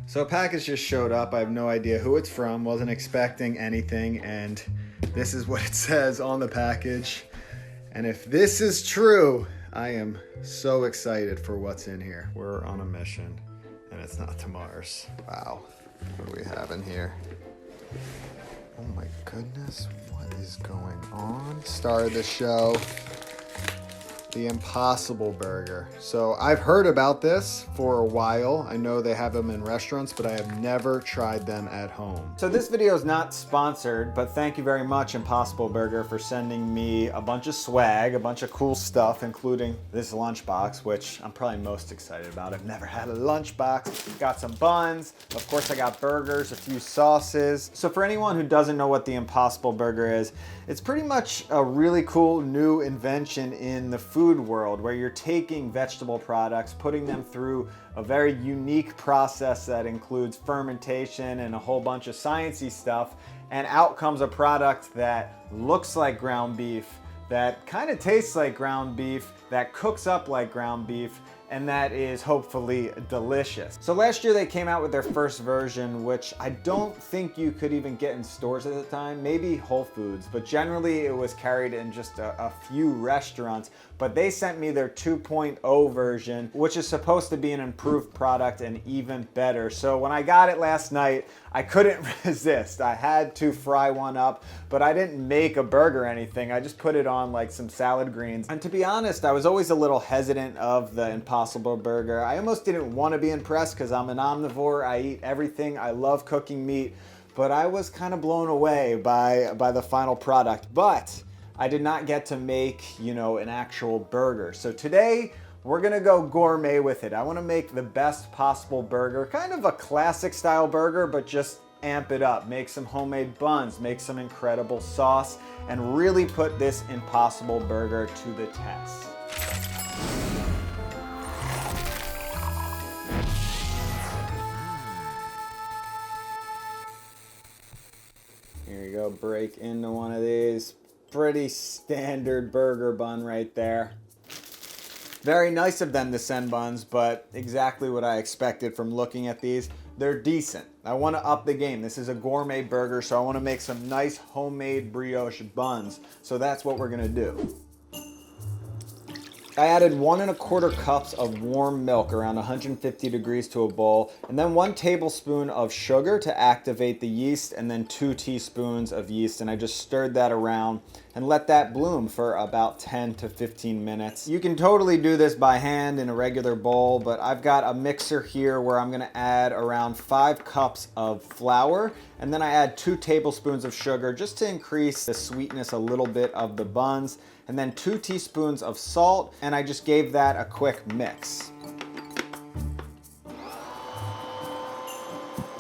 So a package just showed up. I have no idea who it's from, wasn't expecting anything, and this is what it says on the package. And if this is true, I am so excited for what's in here. We're on a mission, and it's not to Mars. Wow. What do we have in here? Oh my goodness, what is going on? Star of the show. The Impossible Burger. So I've heard about this for a while. I know they have them in restaurants, but I have never tried them at home. So this video is not sponsored, but thank you very much, Impossible Burger, for sending me a bunch of swag, a bunch of cool stuff, including this lunchbox, which I'm probably most excited about. I've never had a lunchbox. Got some buns. Of course, I got burgers, a few sauces. So for anyone who doesn't know what the Impossible Burger is, it's pretty much a really cool new invention in the food world where you're taking vegetable products, putting them through a very unique process that includes fermentation and a whole bunch of sciencey stuff, and out comes a product that looks like ground beef, that kind of tastes like ground beef, that cooks up like ground beef, and that is hopefully delicious. So last year they came out with their first version, which I don't think you could even get in stores at the time, maybe Whole Foods, but generally it was carried in just a few restaurants. But they sent me their 2.0 version, which is supposed to be an improved product and even better. So when I got it last night, I couldn't resist. I had to fry one up, but I didn't make a burger or anything. I just put it on like some salad greens. And to be honest, I was always a little hesitant of the Impossible Burger. I almost didn't want to be impressed because I'm an omnivore. I eat everything. I love cooking meat, but I was kind of blown away by the final product. But I did not get to make, an actual burger. So today, we're gonna go gourmet with it. I wanna make the best possible burger, kind of a classic style burger, but just amp it up. Make some homemade buns, make some incredible sauce, and really put this Impossible Burger to the test. Here you go, break into one of these. Pretty standard burger bun right there. Very nice of them to send buns, but exactly what I expected from looking at these. They're decent. I want to up the game. This is a gourmet burger, so I want to make some nice homemade brioche buns. So that's what we're gonna do. I added 1¼ cups of warm milk around 150 degrees to a bowl, and then 1 tablespoon of sugar to activate the yeast, and then 2 teaspoons of yeast, and I just stirred that around and let that bloom for about 10 to 15 minutes. You can totally do this by hand in a regular bowl, but I've got a mixer here where I'm gonna add around 5 cups of flour, and then I add 2 tablespoons of sugar just to increase the sweetness a little bit of the buns, and then 2 teaspoons of salt, and I just gave that a quick mix.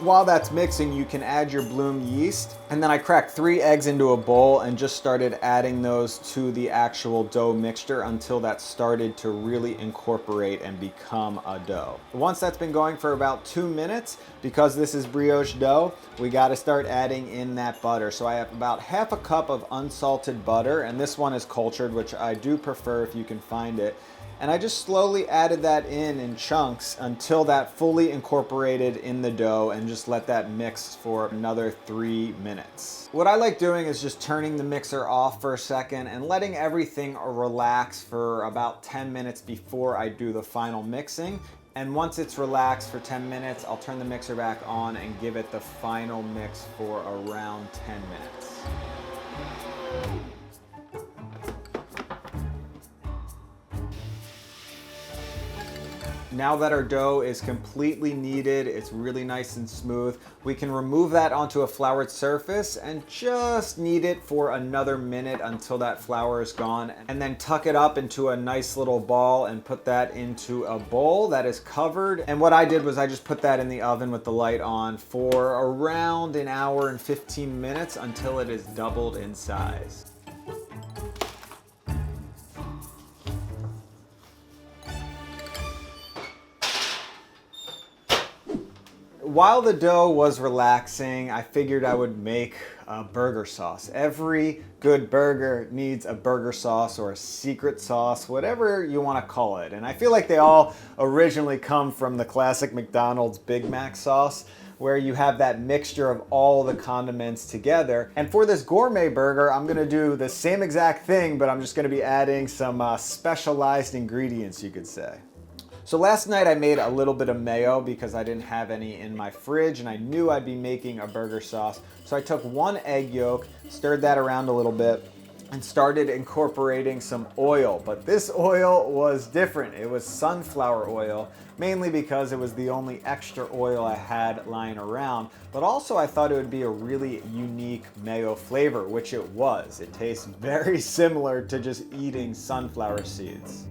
While that's mixing, you can add your bloom yeast, and then I cracked 3 eggs into a bowl and just started adding those to the actual dough mixture until that started to really incorporate and become a dough. Once that's been going for about 2 minutes, because this is brioche dough, we got to start adding in that butter. So I have about ½ a cup of unsalted butter, and this one is cultured, which I do prefer if you can find it. And I just slowly added that in chunks until that fully incorporated in the dough, and just let that mix for another 3 minutes. What I like doing is just turning the mixer off for a second and letting everything relax for about 10 minutes before I do the final mixing. And once it's relaxed for 10 minutes, I'll turn the mixer back on and give it the final mix for around 10 minutes. Now that our dough is completely kneaded, it's really nice and smooth, we can remove that onto a floured surface and just knead it for another minute until that flour is gone, and then tuck it up into a nice little ball and put that into a bowl that is covered. And what I did was I just put that in the oven with the light on for around 1 hour and 15 minutes until it is doubled in size. while the dough was relaxing, I figured I would make a burger sauce. Every good burger needs a burger sauce or a secret sauce, whatever you want to call it. And I feel like they all originally come from the classic McDonald's Big Mac sauce, where you have that mixture of all the condiments together. And for this gourmet burger, I'm gonna do the same exact thing, but I'm just gonna be adding some specialized ingredients, you could say. So last night I made a little bit of mayo because I didn't have any in my fridge and I knew I'd be making a burger sauce. So I took 1 egg yolk, stirred that around a little bit, and started incorporating some oil. But this oil was different. It was sunflower oil, mainly because it was the only extra oil I had lying around. But also I thought it would be a really unique mayo flavor, which it was. It tastes very similar to just eating sunflower seeds.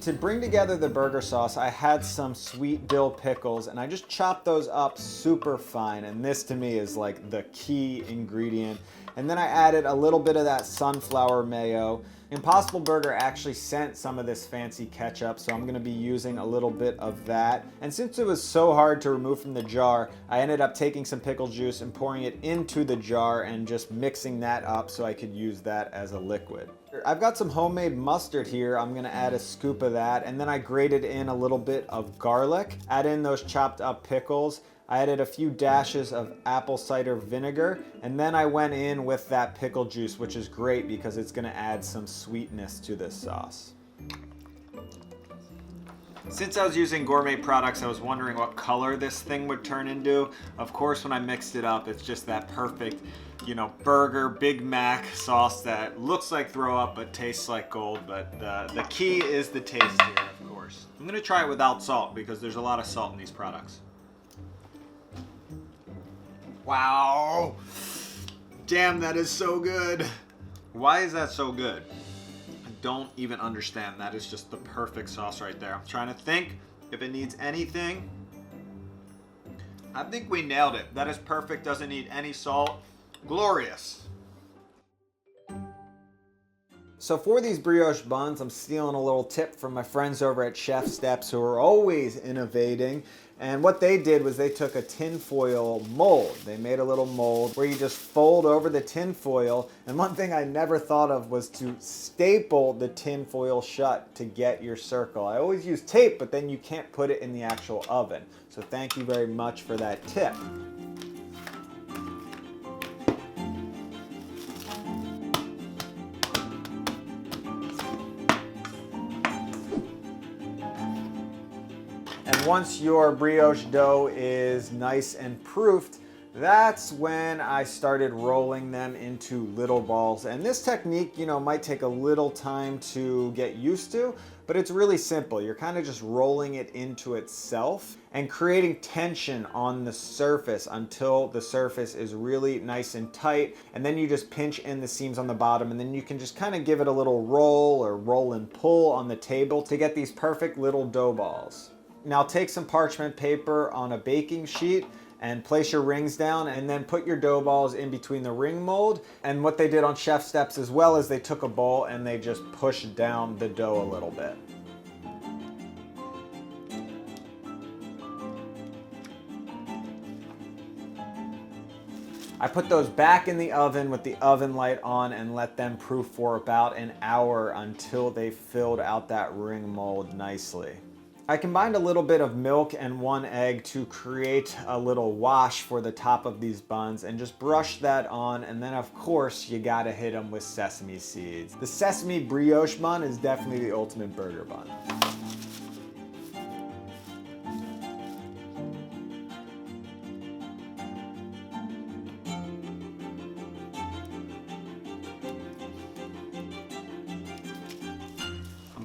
To bring together the burger sauce, I had some sweet dill pickles and I just chopped those up super fine, and this to me is like the key ingredient. And then I added a little bit of that sunflower mayo. Impossible Burger actually sent some of this fancy ketchup, so I'm gonna be using a little bit of that. And since it was so hard to remove from the jar, I ended up taking some pickle juice and pouring it into the jar and just mixing that up so I could use that as a liquid. I've got some homemade mustard here. I'm gonna add a scoop of that, and then I grated in a little bit of garlic, add in those chopped up pickles. I added a few dashes of apple cider vinegar, and then I went in with that pickle juice, which is great because it's gonna add some sweetness to this sauce. Since I was using gourmet products, I was wondering what color this thing would turn into. Of course, when I mixed it up, it's just that perfect, burger, Big Mac sauce that looks like throw up but tastes like gold. But the key is the taste here, of course. I'm gonna try it without salt because there's a lot of salt in these products. Wow, damn, that is so good. Why is that so good? I don't even understand. That is just the perfect sauce right there. I'm trying to think if it needs anything. I think we nailed it. That is perfect, doesn't need any salt. Glorious. So for these brioche buns, I'm stealing a little tip from my friends over at Chef Steps, who are always innovating. And what they did was they took a tinfoil mold. They made a little mold where you just fold over the tinfoil. And one thing I never thought of was to staple the tinfoil shut to get your circle. I always use tape, but then you can't put it in the actual oven. So thank you very much for that tip. And once your brioche dough is nice and proofed, that's when I started rolling them into little balls. And this technique, might take a little time to get used to, but it's really simple. You're kind of just rolling it into itself and creating tension on the surface until the surface is really nice and tight. And then you just pinch in the seams on the bottom, and then you can just kind of give it a little roll or roll and pull on the table to get these perfect little dough balls. Now take some parchment paper on a baking sheet and place your rings down, and then put your dough balls in between the ring mold. And what they did on Chef Steps as well is they took a bowl and they just pushed down the dough a little bit. I put those back in the oven with the oven light on and let them proof for about an hour until they filled out that ring mold nicely. I combined a little bit of milk and 1 egg to create a little wash for the top of these buns and just brush that on, and then of course you gotta hit them with sesame seeds. The sesame brioche bun is definitely the ultimate burger bun.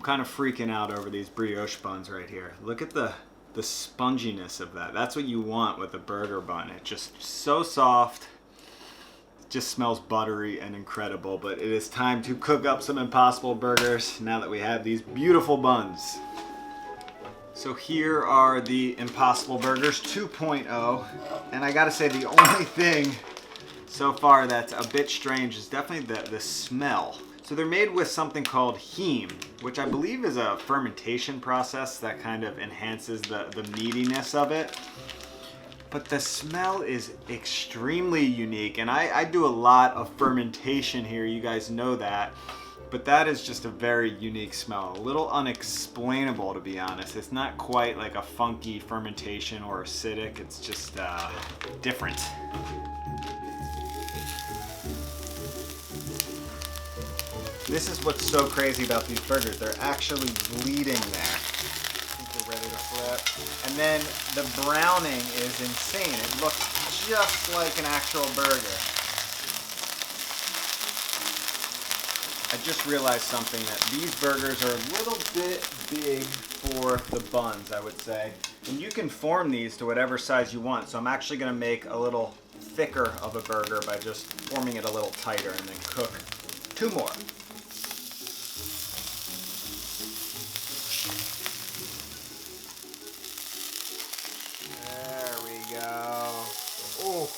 Kind of freaking out over these brioche buns right here. Look at the sponginess of that. That's what you want with a burger bun. It's just so soft. It just smells buttery and incredible. But it is time to cook up some Impossible Burgers now that we have these beautiful buns. So here are the Impossible Burgers 2.0. And I gotta say, the only thing so far that's a bit strange is definitely the smell. So they're made with something called heme, which I believe is a fermentation process that kind of enhances the meatiness of it. But the smell is extremely unique, and I do a lot of fermentation here, you guys know that. But that is just a very unique smell, a little unexplainable to be honest. It's not quite like a funky fermentation or acidic, it's just different. This is what's so crazy about these burgers. They're actually bleeding there. I think they're ready to flip. And then the browning is insane. It looks just like an actual burger. I just realized something, that these burgers are a little bit big for the buns, I would say. And you can form these to whatever size you want. So I'm actually gonna make a little thicker of a burger by just forming it a little tighter and then cook 2 more. There we go. Oh,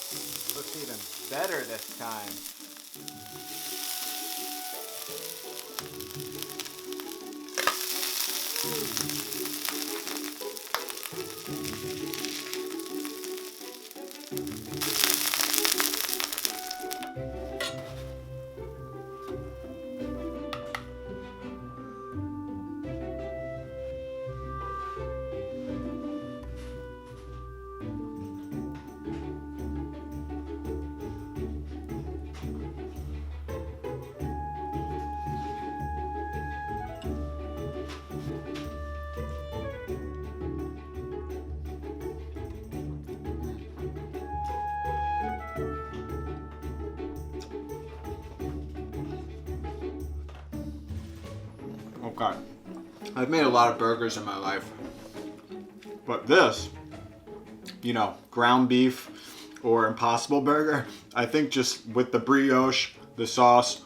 looks even better this time. Okay, I've made a lot of burgers in my life, but this, you know, ground beef or Impossible Burger, I think just with the brioche, the sauce,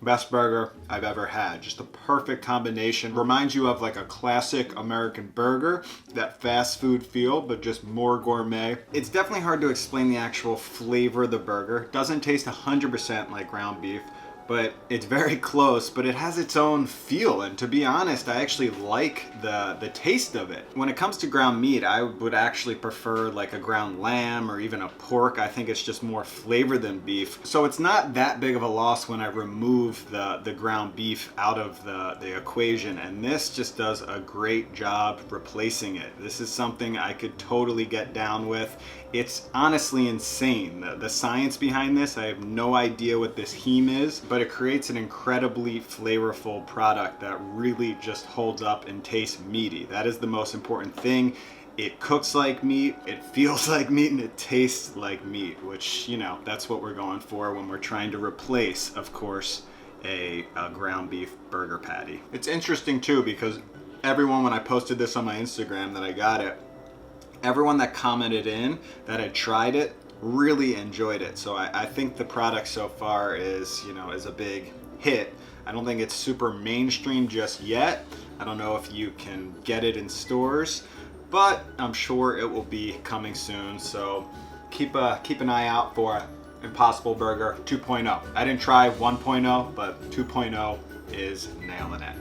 best burger I've ever had. Just a perfect combination. Reminds you of like a classic American burger, that fast food feel, but just more gourmet. It's definitely hard to explain the actual flavor of the burger. Doesn't taste 100% like ground beef, but it's very close, but it has its own feel. And to be honest, I actually like the taste of it. When it comes to ground meat, I would actually prefer like a ground lamb or even a pork. I think it's just more flavor than beef. So it's not that big of a loss when I remove the ground beef out of the equation. And this just does a great job replacing it. This is something I could totally get down with. It's honestly insane. The science behind this, I have no idea what this heme is, but it creates an incredibly flavorful product that really just holds up and tastes meaty. That is the most important thing. It cooks like meat, it feels like meat, and it tastes like meat, which, you know, that's what we're going for when we're trying to replace, of course, a ground beef burger patty. It's interesting too, because everyone, when I posted this on my Instagram that I got it, everyone that commented in that had tried it really enjoyed it. So I think the product so far is, you know, is a big hit. I don't think it's super mainstream just yet. I don't know if you can get it in stores, but I'm sure it will be coming soon. So keep an eye out for Impossible Burger 2.0. I didn't try 1.0, but 2.0 is nailing it.